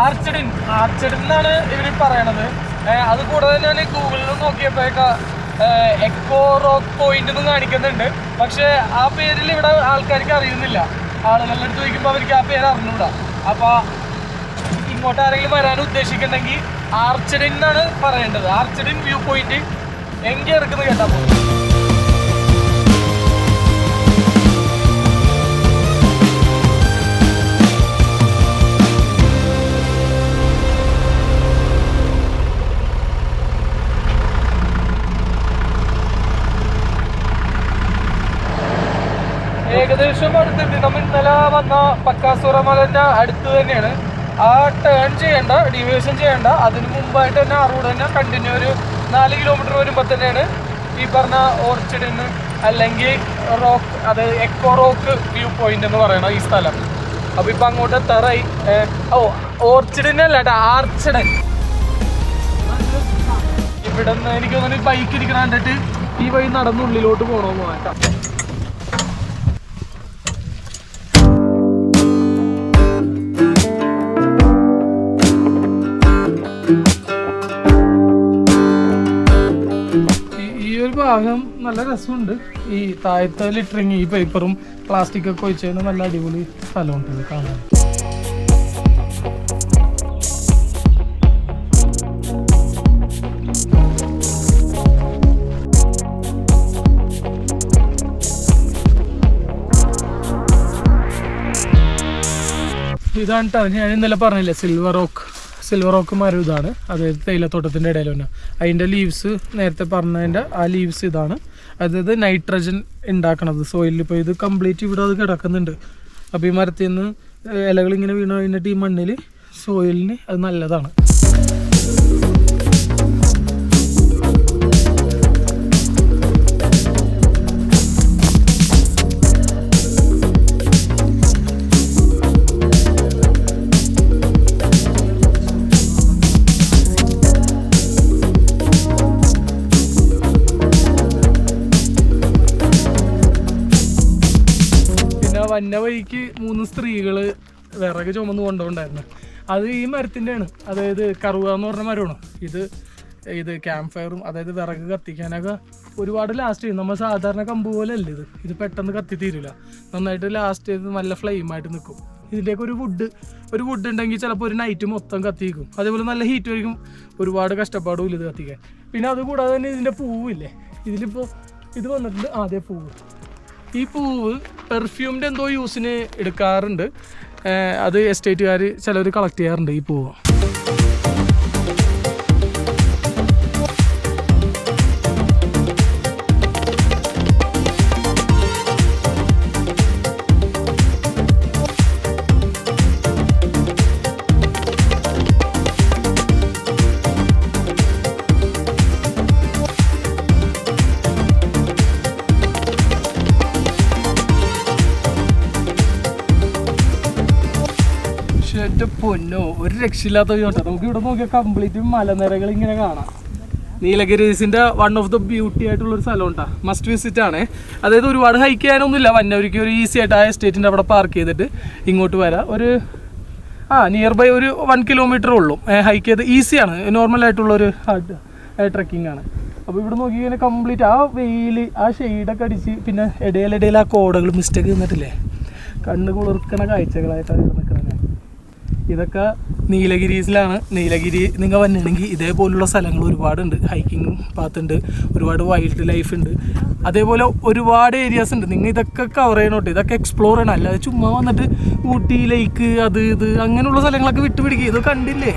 ആർച്ചഡിൻ എന്നാണ് ഇവർ പറയണത്. അത് കൂടാതെ ഞാൻ ഗൂഗിളിൽ നോക്കിയപ്പോഴേക്ക് എക്കോ റോക്ക് പോയിന്റ് എന്ന് കാണിക്കുന്നുണ്ട്. പക്ഷെ ആ പേരിൽ ഇവിടെ ആൾക്കാർക്ക് അറിയുന്നില്ല. ആളുകളുടെ അടുത്ത് ചോദിക്കുമ്പോൾ അവർക്ക് ആ പേര് അറിഞ്ഞൂടാ. അപ്പോൾ ഇങ്ങോട്ട് ആരെങ്കിലും വരാൻ ഉദ്ദേശിക്കുന്നുണ്ടെങ്കിൽ ആർച്ചഡിൻ എന്നാണ് പറയേണ്ടത്. ആർച്ചഡിൻ വ്യൂ പോയിന്റ് എங்கே ഇറക്കുന്നത് കേട്ടാ പോകും. ഏകദേശം അടുത്തുണ്ട്. നമ്മൾ ഇന്നലെ വന്ന പക്കാസുറ മലന്റെ അടുത്ത് തന്നെയാണ്. ആ ടേൺ ചെയ്യേണ്ട, ഡീവിയേഷൻ ചെയ്യേണ്ട, അതിന് മുമ്പായിട്ട് തന്നെ ആ റോഡ് തന്നെ കണ്ടിന്യൂ ഒരു 4 കിലോമീറ്റർ വരുമ്പോൾ തന്നെയാണ് ഈ പറഞ്ഞ ഓർച്ചിഡിന് അല്ലെങ്കിൽ റോക്ക്, അത് എക്കോ റോക്ക് വ്യൂ പോയിന്റ് എന്ന് പറയണം ഈ സ്ഥലം. അപ്പൊ ഇപ്പൊ അങ്ങോട്ട് എത്താറായി. ഓർച്ചിഡിനല്ല കേട്ടോ, ആർച്ചഡൻ. ഇവിടെ നിന്ന് എനിക്ക് തോന്നുന്നു ബൈക്ക് ഇരിക്കണ കണ്ടിട്ട് ഈ വഴി നടന്നുള്ളിലോട്ട് പോകണമെന്ന് നോക്കാം. ഭാഗം നല്ല രസമുണ്ട്. ഈ താഴത്തെ ലിറ്ററിങ്, ഈ പേപ്പറും പ്ലാസ്റ്റിക് ഒക്കെ വെച്ച് നല്ല അടിപൊളി സ്ഥലമുണ്ട് ഇത് കാണാൻ. ഇതാണ് കേട്ടോ ഞാൻ ഇന്നലെ പറഞ്ഞില്ലേ, സിൽവർ റോക്ക് മരം ഇതാണ്. അതായത് തേയിലത്തോട്ടത്തിൻ്റെ ഇടയിൽ തന്നെ അതിൻ്റെ ലീവ്സ്, നേരത്തെ പറഞ്ഞതിൻ്റെ ആ ലീവ്സ് ഇതാണ്. അതായത് നൈട്രജൻ ഉണ്ടാക്കണത് സോയിലിൽ. ഇപ്പോൾ ഇത് കംപ്ലീറ്റ് ഇവിടെ അത് കിടക്കുന്നുണ്ട്. അപ്പോൾ ഈ മരത്തിൽ നിന്ന് ഇലകൾ ഇങ്ങനെ വീണ് കഴിഞ്ഞിട്ട് ഈ മണ്ണിൽ സോയിലിന് അത് നല്ലതാണ്. വന്ന വഴിക്ക് 3 സ്ത്രീകൾ വിറക് ചുമന്ന് കൊണ്ടുപോണ്ടായിരുന്നു. അത് ഈ മരത്തിൻ്റെയാണ്. അതായത് കറുവ എന്ന് പറഞ്ഞ മരമാണ് ഇത് ക്യാമ്പ് ഫയറും, അതായത് വിറക് കത്തിക്കാനൊക്കെ ഒരുപാട് ലാസ്റ്റ് ചെയ്യും. നമ്മൾ സാധാരണ കമ്പ് പോലെ അല്ല ഇത് പെട്ടെന്ന് കത്തി തീരില്ല. നന്നായിട്ട് ലാസ്റ്റ് ചെയ്ത് നല്ല ഫ്ലെയിമായിട്ട് നിൽക്കും. ഇതിൻ്റെയൊക്കെ ഒരു വുഡ് ഉണ്ടെങ്കിൽ ചിലപ്പോൾ ഒരു നൈറ്റ് മൊത്തം കത്തിക്കും. അതേപോലെ നല്ല ഹീറ്റ് വരിക്കും. ഒരുപാട് കഷ്ടപ്പാടും ഇത് കത്തിക്കാൻ. പിന്നെ അതുകൂടാതെ തന്നെ ഇതിൻ്റെ പൂവില്ലേ, ഇതിലിപ്പോൾ ഇത് വന്നിട്ടുണ്ട്. അതേ പൂവ്, ഈ പൂവ് പെർഫ്യൂമിൻ്റെ എന്തോ യൂസിന് എടുക്കാറുണ്ട്. അത് എസ്റ്റേറ്റുകാർ ചിലർ കളക്ട് ചെയ്യാറുണ്ട് ഈ പൂവ്. പൊന്നോ, ഒരു രക്ഷയില്ലാത്ത കേട്ടോ. നമുക്ക് ഇവിടെ നോക്കിയാൽ കംപ്ലീറ്റ് മലനിരകൾ ഇങ്ങനെ കാണാം. നീലഗിരീസിൻ്റെ വൺ ഓഫ് ദ ബ്യൂട്ടി ആയിട്ടുള്ളൊരു സ്ഥലം ഉണ്ടാ, മസ്റ്റ് വിസിറ്റ് ആണ്. അതായത് ഒരുപാട് ഹൈക്ക് ചെയ്യാനൊന്നുമില്ല. വന്നവർക്ക് ഒരു ഈസി ആയിട്ട് ആ എസ്റ്റേറ്റിൻ്റെ അവിടെ പാർക്ക് ചെയ്തിട്ട് ഇങ്ങോട്ട് വരാം. ഒരു നിയർ ബൈ ഒരു 1 കിലോമീറ്റർ ഉള്ളൂ. ഹൈക്ക് ചെയ്ത് ഈസിയാണ്, നോർമലായിട്ടുള്ളൊരു ട്രെക്കിംഗ് ആണ്. അപ്പോൾ ഇവിടെ നോക്കി ഇങ്ങനെ കംപ്ലീറ്റ് ആ വെയിൽ, ആ ഷെയ്ഡൊക്കെ അടിച്ച്, പിന്നെ ഇടയിലിടയിൽ ആ കോടകൾ മിസ്റ്റേക്ക് നിന്നിട്ടില്ലേ, കണ്ണ് കുളിർക്കണ കാഴ്ചകളായിട്ടാണ് ഇവിടെ നിൽക്കുന്നത്. ഇതൊക്കെ നീലഗിരീസിലാണ്. നീലഗിരി നിങ്ങൾ വന്നിട്ടുണ്ടെങ്കിൽ ഇതേപോലുള്ള സ്ഥലങ്ങൾ ഒരുപാടുണ്ട്. ഹൈക്കിങ്ങും പാത്തുണ്ട്, ഒരുപാട് വൈൽഡ് ലൈഫ് ഉണ്ട്, അതേപോലെ ഒരുപാട് ഏരിയാസ് ഉണ്ട്. നിങ്ങൾ ഇതൊക്കെ കവർ ചെയ്യണോട്ട്, ഇതൊക്കെ എക്സ്പ്ലോർ ചെയ്യണം. അല്ലാതെ ചുമ്മാ വന്നിട്ട് ഊട്ടി ലേക്ക് അത് ഇത് അങ്ങനെയുള്ള സ്ഥലങ്ങളൊക്കെ വിട്ടുപിടിക്കുക. ഇത് കണ്ടില്ലേ,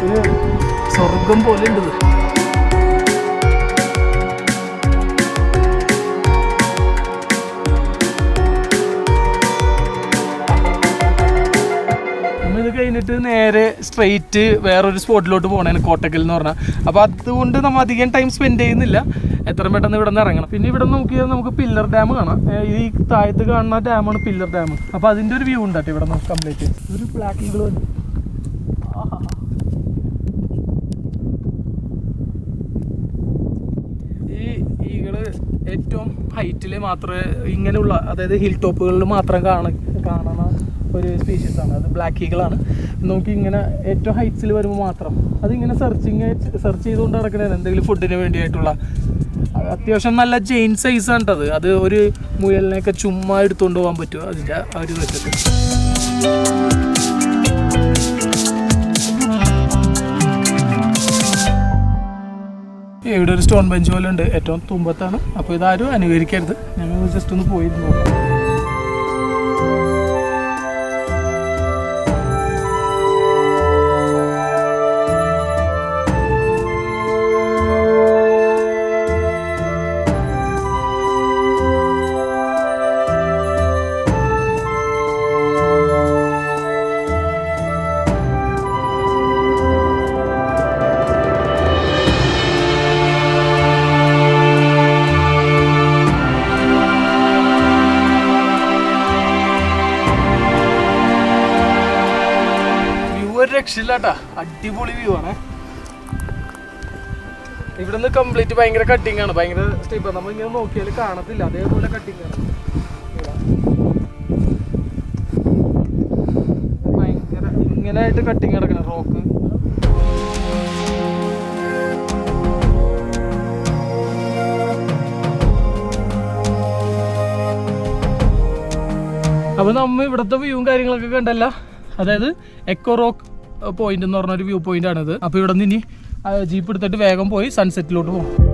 ഒരു സ്വർഗം പോലെ ഉണ്ട് ഇത്. കഴിഞ്ഞിട്ട് നേരെ സ്ട്രെയിറ്റ് വേറൊരു സ്പോട്ടിലോട്ട് പോകണേന്, കോട്ടക്കൽ എന്ന് പറഞ്ഞാൽ. അപ്പോൾ അതുകൊണ്ട് നമ്മൾ അധികം ടൈം സ്പെൻഡ് ചെയ്യുന്നില്ല, എത്രയും പെട്ടെന്ന് ഇവിടെ നിന്ന് ഇറങ്ങണം. പിന്നെ ഇവിടെ നോക്കിയാൽ നമുക്ക് പില്ലർ ഡാം കാണാം. ഈ താഴത്ത് കാണുന്ന ഡാമാണ് പില്ലർ ഡാം. അപ്പോൾ അതിൻ്റെ ഒരു വ്യൂ ഉണ്ട് ഇവിടെ നമുക്ക് കംപ്ലീറ്റ്. ഒരു ബ്ലാക്ക് ഈഗിൾ ഉണ്ട്. ഈ ഈഗിള് ഏറ്റവും ഹൈറ്റിൽ മാത്രമേ ഇങ്ങനെയുള്ള, അതായത് ഹിൽ ടോപ്പുകളിൽ മാത്രം കാണുന്ന ഒരു സ്പീഷീസ് ആണ്, അത് ബ്ലാക്ക് ഈഗിൾ ആണ്. നമുക്ക് ഇങ്ങനെ ഏറ്റവും ഹൈറ്റ്സിൽ വരുമ്പോൾ മാത്രം അതിങ്ങനെ സെർച്ച് ചെയ്തുകൊണ്ട് നടക്കണേ എന്തെങ്കിലും ഫുഡിന് വേണ്ടിയായിട്ടുള്ള. അത്യാവശ്യം നല്ല ജെയിൻ സൈസ് ആണ് അത്. അത് ഒരു മുയലിനെയൊക്കെ ചുമ്മാ എടുത്തുകൊണ്ട് പോകാൻ പറ്റുമോ അതിൻ്റെ ആ ഒരു വെച്ചിട്ട്. ഇവിടെ ഒരു സ്റ്റോൺ ബെഞ്ച് പോലെ ഉണ്ട്, ഏറ്റവും തുമ്പത്താണ്. അപ്പോൾ ഇതാരും അനുകരിക്കരുത്, ഞങ്ങൾ ജസ്റ്റ് ഒന്ന് പോയിരുന്നു നോക്കാം. രക്ഷയില്ലാട്ടാ, അടിപൊളി വ്യൂ ആണ്. ഇവിടുന്ന് കംപ്ലീറ്റ് ഭയങ്കര കട്ടിങ് ആണ്, ഭയങ്കര സ്റ്റെപ്പ്. നമ്മൾ ഇങ്ങനെ നോക്കിയാൽ കാണത്തില്ല, അതേപോലെ കട്ടിങ് ആണ്. ഭയങ്കര ഇങ്ങനെ ആയിട്ട് കട്ടിങ് കിടക്കണം റോക്ക്. അപ്പൊ നമ്മ ഇവിടുത്തെ വ്യൂവും കാര്യങ്ങളൊക്കെ കണ്ടല്ല. അതായത് എക്കോ റോക്ക് പോയിന്റ് എന്ന് പറഞ്ഞൊരു വ്യൂ പോയിന്റ് ആണിത്. അപ്പോൾ ഇവിടെ നിന്ന് ഇനി ജീപ്പ് എടുത്തിട്ട് വേഗം പോയി സൺസെറ്റിലോട്ട് പോകും.